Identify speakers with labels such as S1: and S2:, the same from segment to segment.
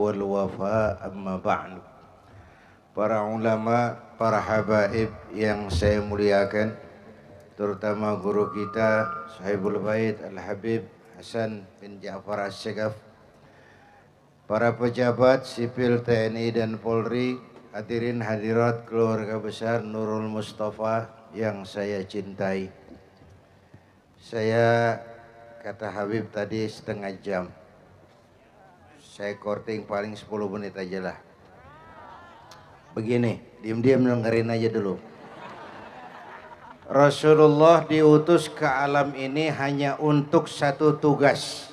S1: wal wafa amma ba'du. Para ulama, para habaib yang saya muliakan, terutama guru kita Sahibul Bait Al-Habib Hasan bin Ja'far As-Segaf, para pejabat sipil TNI dan Polri, hadirin hadirat keluarga besar Nurul Mustafa yang saya cintai. Saya kata Habib tadi setengah jam. Saya korting paling 10 menit aja lah. Begini, diam-diam dengerin aja dulu. Rasulullah diutus ke alam ini hanya untuk satu tugas,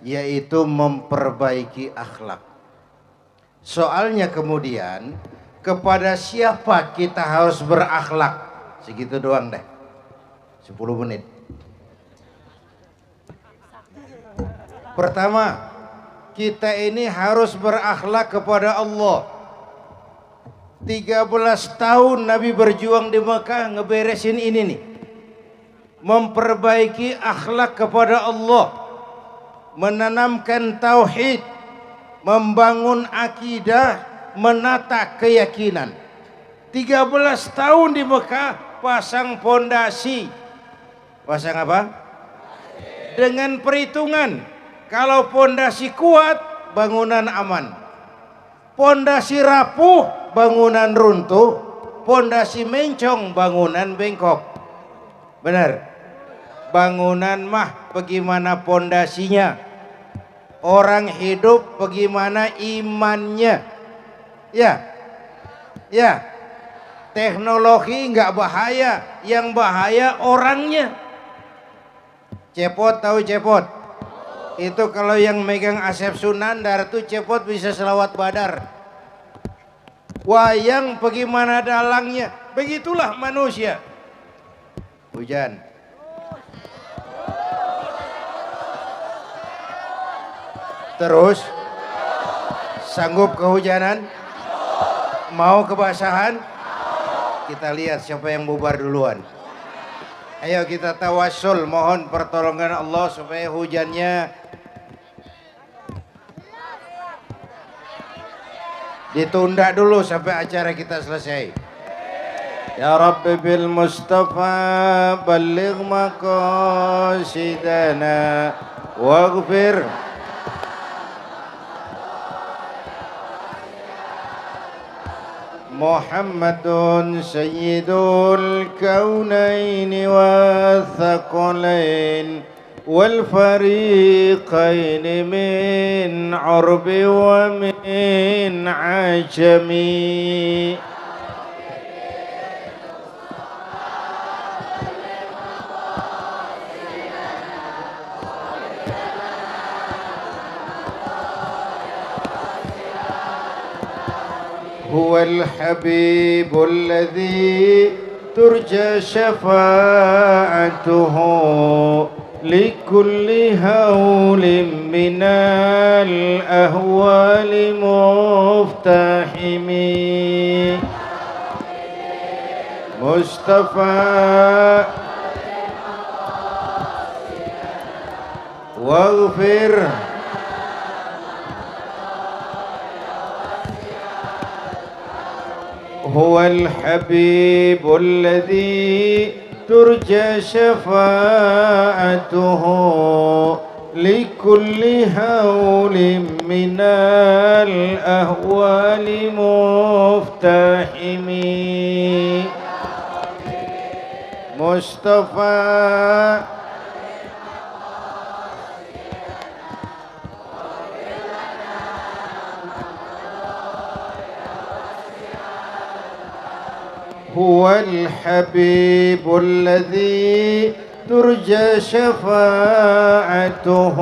S1: yaitu memperbaiki akhlak. Soalnya kemudian, kepada siapa kita harus berakhlak? Segitu doang deh, 10 menit. Pertama, kita ini harus berakhlak kepada Allah. 13 tahun Nabi berjuang di Mekah ngeberesin ini nih. Memperbaiki akhlak kepada Allah, menanamkan tauhid, membangun akidah, menata keyakinan. 13 tahun di Mekah pasang pondasi. Pasang apa? Dengan perhitungan, kalau pondasi kuat, bangunan aman. Pondasi rapuh, bangunan runtuh. Pondasi mencong, bangunan bengkok. Benar? Bangunan mah bagaimana pondasinya? Orang hidup bagaimana imannya? Ya. Teknologi nggak bahaya, yang bahaya orangnya. Cepot, tahu cepot? Itu kalau yang megang Asep Sunandar tuh cepot bisa selawat badar. Wayang bagaimana dalangnya, begitulah manusia. Hujan. Terus sanggup kehujanan? Mau kebasahan? Kita lihat siapa yang bubar duluan. Ayo kita tawassul, mohon pertolongan Allah supaya hujannya ditunda dulu sampai acara kita selesai. Ya Rabbi bil Mustafa balligh maqasidana waghfir Muhammadun sayyidul kaunaini wathaqalain wal fariqaini min urbi wa min ajami. هو الحبيب الذي ترجى شفاعته لكل هول من الأهوال مفتحم. مصطفى واغفر هو الحبيب الذي ترجى شفاعته لكل هول من الأهوال مفتحم. مصطفى هو الحبيب الذي ترجى شفاعته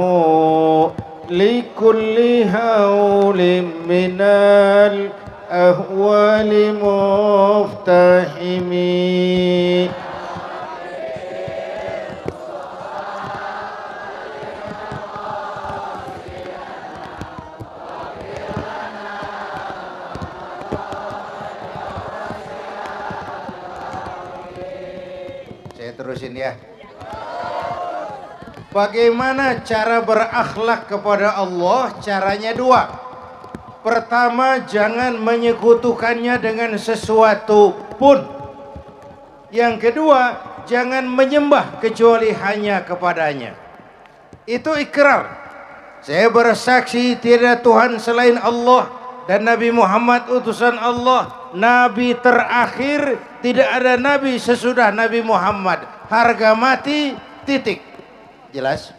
S1: لكل هول من الأهوال مفتحم. Terusin ya. Bagaimana cara berakhlak kepada Allah? Caranya dua. Pertama, jangan menyekutukannya dengan sesuatu pun. Yang kedua, jangan menyembah kecuali hanya kepadanya. Itu ikrar. Saya bersaksi tiada Tuhan selain Allah dan Nabi Muhammad utusan Allah, Nabi terakhir, tidak ada Nabi sesudah Nabi Muhammad. Harga mati, titik. Jelas?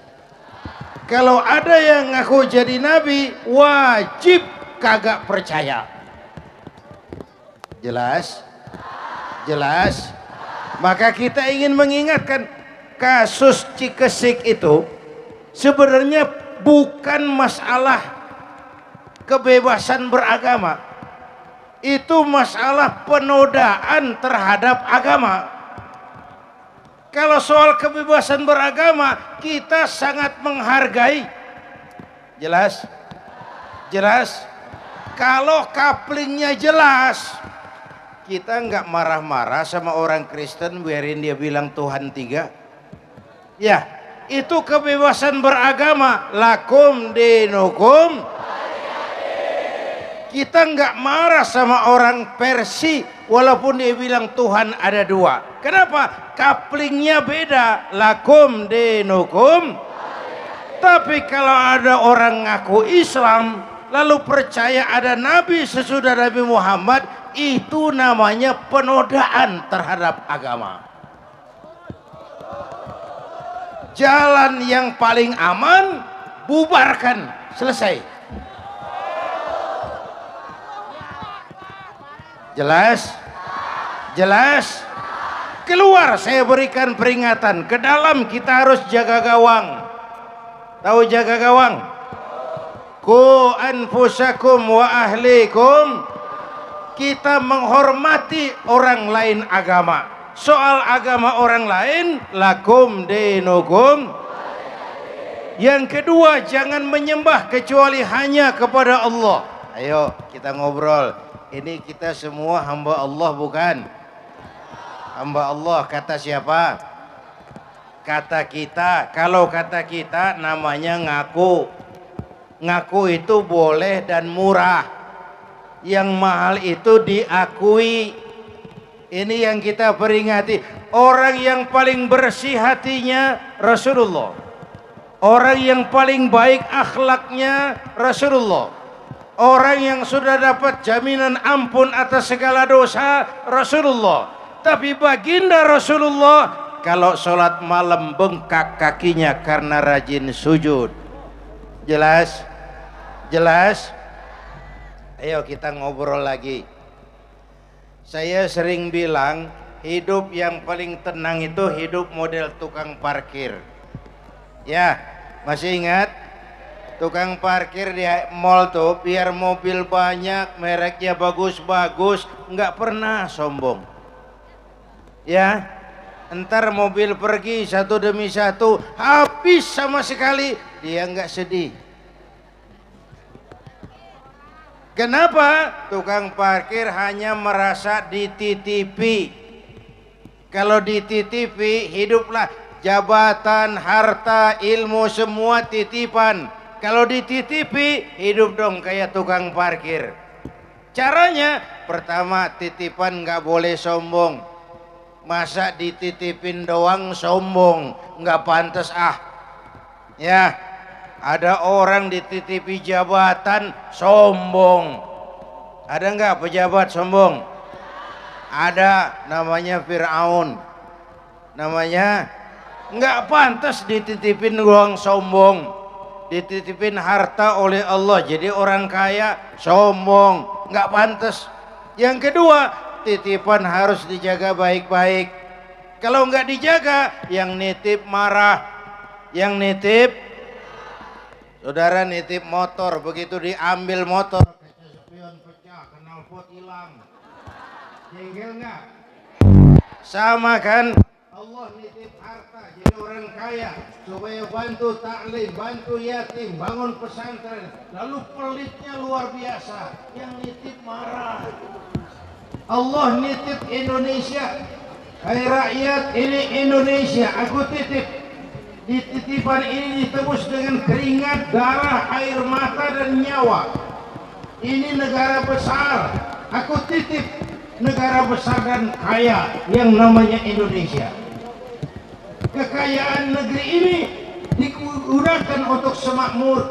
S1: Kalau ada yang ngaku jadi Nabi, wajib kagak percaya. Jelas? Jelas? Maka kita ingin mengingatkan, kasus Cikesik itu sebenarnya bukan masalah kebebasan beragama. Itu masalah penodaan terhadap agama. Kalau soal kebebasan beragama, kita sangat menghargai. Jelas? Jelas? Kalau kaplingnya jelas, kita nggak marah-marah sama orang Kristen biarin dia bilang Tuhan tiga. Ya, itu kebebasan beragama. Lakum dinukum. Kita nggak marah sama orang Persia walaupun dia bilang Tuhan ada dua. Kenapa? Kaplingnya beda. Lakum dinukum. Tapi kalau ada orang ngaku Islam lalu percaya ada Nabi sesudah Nabi Muhammad, itu namanya penodaan terhadap agama. Jalan yang paling aman, bubarkan, selesai. Jelas? Jelas? Keluar, saya berikan peringatan. Ke dalam kita harus jaga gawang. Tahu jaga gawang? Ku anfusakum wa ahlikum. Kita menghormati orang lain agama. Soal agama orang lain, lakum dinukum. Yang kedua, jangan menyembah kecuali hanya kepada Allah. Ayo kita ngobrol. Ini kita semua hamba Allah bukan? Hamba Allah kata siapa? Kata kita. Kalau kata kita namanya ngaku. Ngaku itu boleh dan murah. Yang mahal itu diakui. Ini yang kita peringati. Orang yang paling bersih hatinya Rasulullah. Orang yang paling baik akhlaknya Rasulullah. Orang yang sudah dapat jaminan ampun atas segala dosa Rasulullah. Tapi baginda Rasulullah kalau sholat malam bengkak kakinya karena rajin sujud. Jelas? Jelas? Ayo kita ngobrol lagi. Saya sering bilang hidup yang paling tenang itu hidup model tukang parkir. Ya, masih ingat? Tukang parkir di mall tuh biar mobil banyak, mereknya bagus-bagus, nggak pernah sombong. Ya, entar mobil pergi satu demi satu, habis sama sekali, dia nggak sedih. Kenapa? Tukang parkir hanya merasa dititipi. Kalau dititipi, hiduplah jabatan, harta, ilmu semua titipan. Kalau dititipi, hidup dong kayak tukang parkir. Caranya, pertama titipan nggak boleh sombong. Masa dititipin doang sombong, nggak pantas ah. Ya, ada orang dititipi jabatan sombong. Ada nggak pejabat sombong? Ada, namanya Fir'aun. Namanya nggak pantas dititipin doang sombong. Dititipin harta oleh Allah jadi orang kaya sombong, nggak pantas. Yang kedua, titipan harus dijaga baik-baik. Kalau nggak dijaga, yang nitip marah. Yang nitip, saudara nitip motor, begitu diambil motor, kaca spion pecah, knalpot hilang, jengkel nggak? Sama kan? Allah nitip harta jadi orang kaya supaya bantu taklim, bantu yatim, bangun pesantren. Lalu pelitnya luar biasa, yang nitip marah. Allah nitip Indonesia. Hai rakyat, ini Indonesia, aku titip. Di titipan ini ditebus dengan keringat, darah, air mata dan nyawa. Ini negara besar. Aku titip negara besar dan kaya yang namanya Indonesia. Kekayaan negeri ini digunakan untuk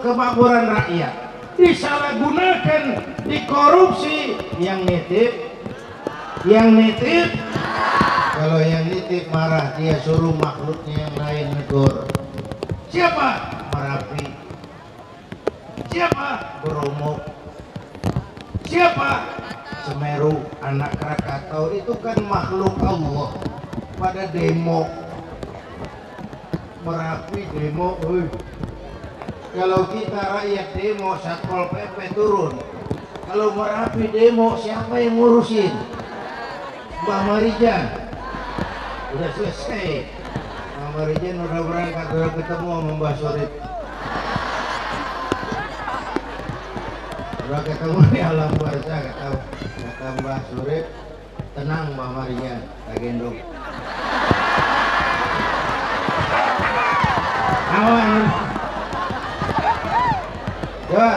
S1: kemakmuran rakyat. Disalahgunakan, dikorupsi. Yang nitip. Kalau yang nitip marah, dia suruh makhluknya yang lain negur. Siapa? Merapi. Siapa? Bromo. Siapa? Semeru, anak Krakatau. Itu kan makhluk Allah. Pada demo. Merapi demo. Kalau kita rakyat demo, Satpol PP turun. Kalau Merapi demo, siapa yang ngurusin? Mbak Marijan. Udah selesai. Mbak Marijan udah berangkat, udah ketemu sama Mbak Surip. Udah ketemu di alam barzah, kata Mbak Surip, tenang Mbak Marijan, tak gendong. Awan. Ya,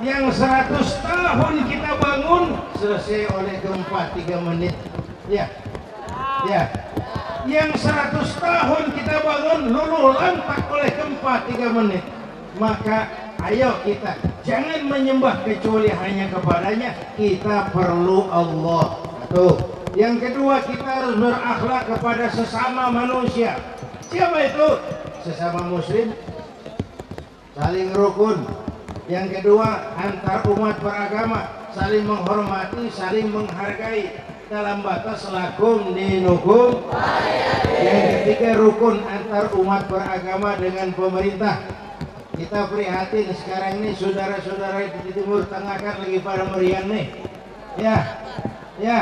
S1: yang 100 tahun kita bangun selesai oleh gempa 3 menit. Ya. Yang 100 tahun kita bangun luluh lantak oleh gempa 3 menit. Maka ayo kita jangan menyembah kecuali hanya kepadanya. Kita perlu Allah. Tuh. Yang kedua, kita harus berakhlak kepada sesama manusia. Siapa itu? Sesama muslim, saling rukun. Yang kedua, antar umat beragama, saling menghormati, saling menghargai dalam batas lakum dinukum. Yang ketiga, rukun antar umat beragama dengan pemerintah. Kita prihatin sekarang ini saudara-saudara di Timur Tengah kan lagi pada meriang nih. Ya,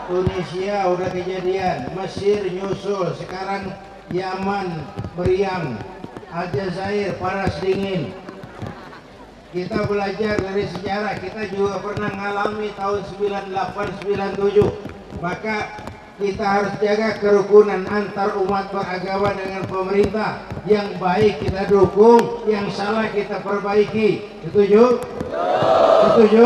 S1: Tunisia udah kejadian, Mesir nyusul, sekarang Yaman meriang, Aljazair panas dingin. Kita belajar dari sejarah, kita juga pernah mengalami tahun 98-97. Maka kita harus jaga kerukunan antar umat beragama dengan pemerintah. Yang baik kita dukung, yang salah kita perbaiki. Setuju? Setuju?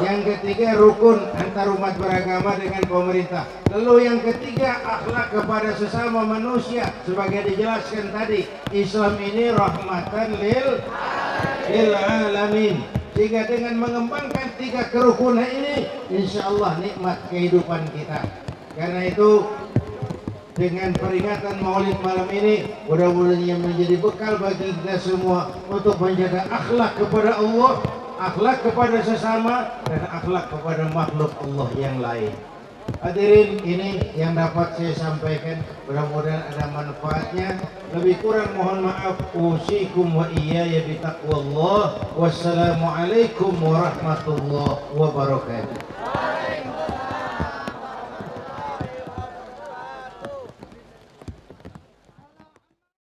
S1: Yang ketiga, rukun antar umat beragama dengan pemerintah. Lalu yang ketiga, akhlak kepada sesama manusia. Sebagai dijelaskan tadi, Islam ini rahmatan lil alamin. Sehingga dengan mengembangkan 3 kerukunan ini, insya Allah nikmat kehidupan kita. Karena itu, dengan peringatan Maulid malam ini, mudah-mudahan menjadi bekal bagi kita semua untuk menjaga akhlak kepada Allah, akhlak kepada sesama, dan akhlak kepada makhluk Allah yang lain. Hadirin, ini yang dapat saya sampaikan, mudah-mudahan ada manfaatnya. Lebih kurang mohon maaf. Usikum wa iyaya bitaqwallah. Wassalamualaikum warahmatullahi wabarakatuh.